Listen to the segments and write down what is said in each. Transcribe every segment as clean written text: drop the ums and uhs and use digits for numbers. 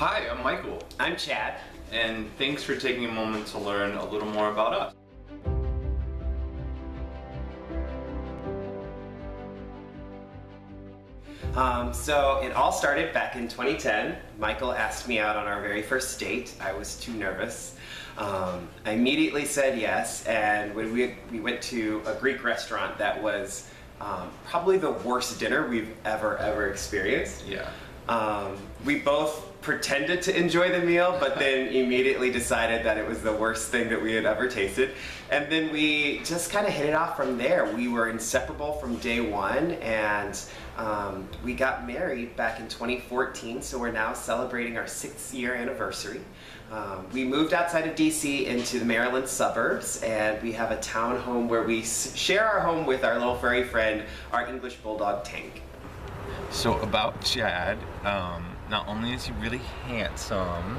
Hi, I'm Michael, I'm Chad. and thanks for taking a moment to learn a little more about us. So it all started back in 2010. Michael asked me out on our very first date. I was too nervous. I immediately said yes, and when we went to a Greek restaurant that was probably the worst dinner we've ever experienced. Yeah. We both pretended to enjoy the meal, but then immediately decided that it was the worst thing that we had ever tasted. And then we just kind of hit it off from there. We were inseparable from day one, and we got married back in 2014, so we're now celebrating our 6th year anniversary. We moved outside of DC into the Maryland suburbs, and we have a town home where we share our home with our little furry friend, our English Bulldog Tank. So about Chad, not only is he really handsome,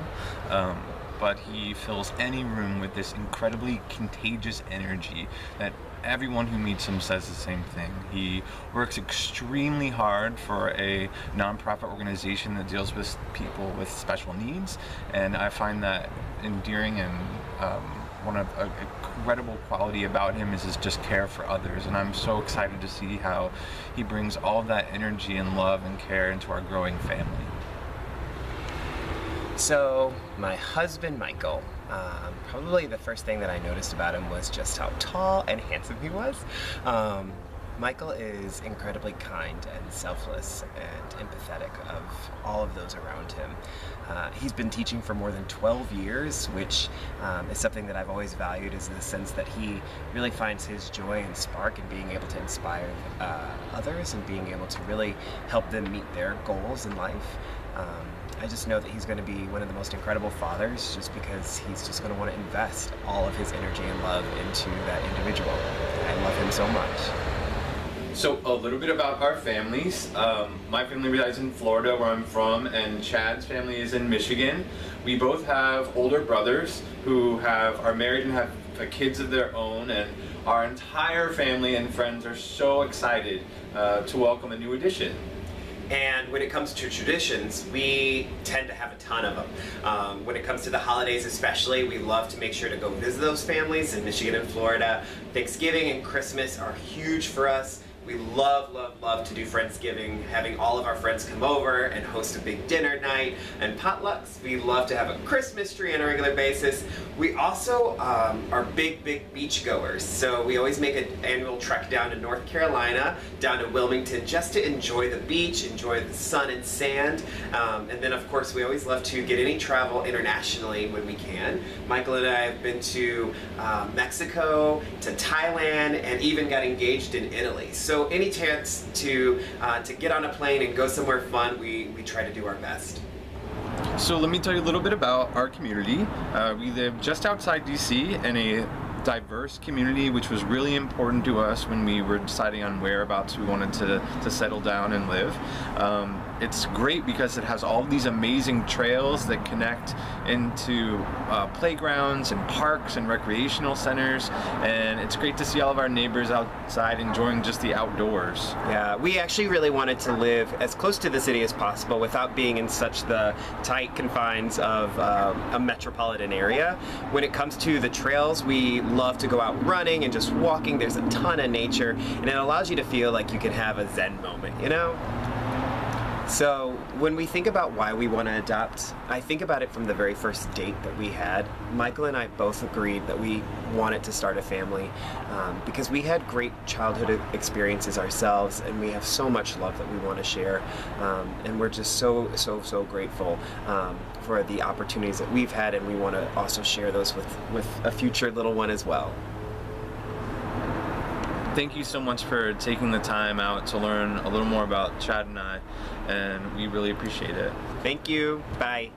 but he fills any room with this incredibly contagious energy that everyone who meets him says the same thing. He works extremely hard for a nonprofit organization that deals with people with special needs, and I find that endearing, and one of an incredible quality about him is his just care for others, and I'm so excited to see how he brings all of that energy and love and care into our growing family. So, my husband Michael, probably the first thing that I noticed about him was just how tall and handsome he was. Michael is incredibly kind and selfless and empathetic of all of those around him. He's been teaching for more than 12 years, which is something that I've always valued, is the sense that he really finds his joy and spark in being able to inspire others and being able to really help them meet their goals in life. I just know that he's going to be one of the most incredible fathers, just because he's just going to want to invest all of his energy and love into that individual. I love him so much. So a little bit about our families. My family resides in Florida, where I'm from, and Chad's family is in Michigan. We both have older brothers who are married and have kids of their own, and our entire family and friends are so excited to welcome a new addition. And when it comes to traditions, we tend to have a ton of them. When it comes to the holidays especially, we love to make sure to go visit those families in Michigan and Florida. Thanksgiving and Christmas are huge for us. We love to do Friendsgiving, having all of our friends come over and host a big dinner night, and potlucks. We love to have a Christmas tree on a regular basis. We also are big beach goers, so we always make an annual trek down to North Carolina, down to Wilmington, just to enjoy the beach, enjoy the sun and sand. And then of course we always love to get any travel internationally when we can. Michael and I have been to Mexico, to Thailand, and even got engaged in Italy. So any chance to get on a plane and go somewhere fun, we try to do our best. So let me tell you a little bit about our community. We live just outside DC in a diverse community, which was really important to us when we were deciding on whereabouts we wanted to settle down and live. It's great because it has all these amazing trails that connect into playgrounds and parks and recreational centers, and it's great to see all of our neighbors outside enjoying just the outdoors. Yeah, we actually really wanted to live as close to the city as possible without being in such the tight confines of a metropolitan area. When it comes to the trails, we love to go out running and just walking. There's a ton of nature, and it allows you to feel like you can have a Zen moment, you know? So when we think about why we want to adopt, I think about it from the very first date that we had. Michael and I both agreed that we wanted to start a family because we had great childhood experiences ourselves, and we have so much love that we want to share, and we're just so grateful for the opportunities that we've had, and we want to also share those with a future little one as well. Thank you so much for taking the time out to learn a little more about Chad and I, and we really appreciate it. Thank you. Bye.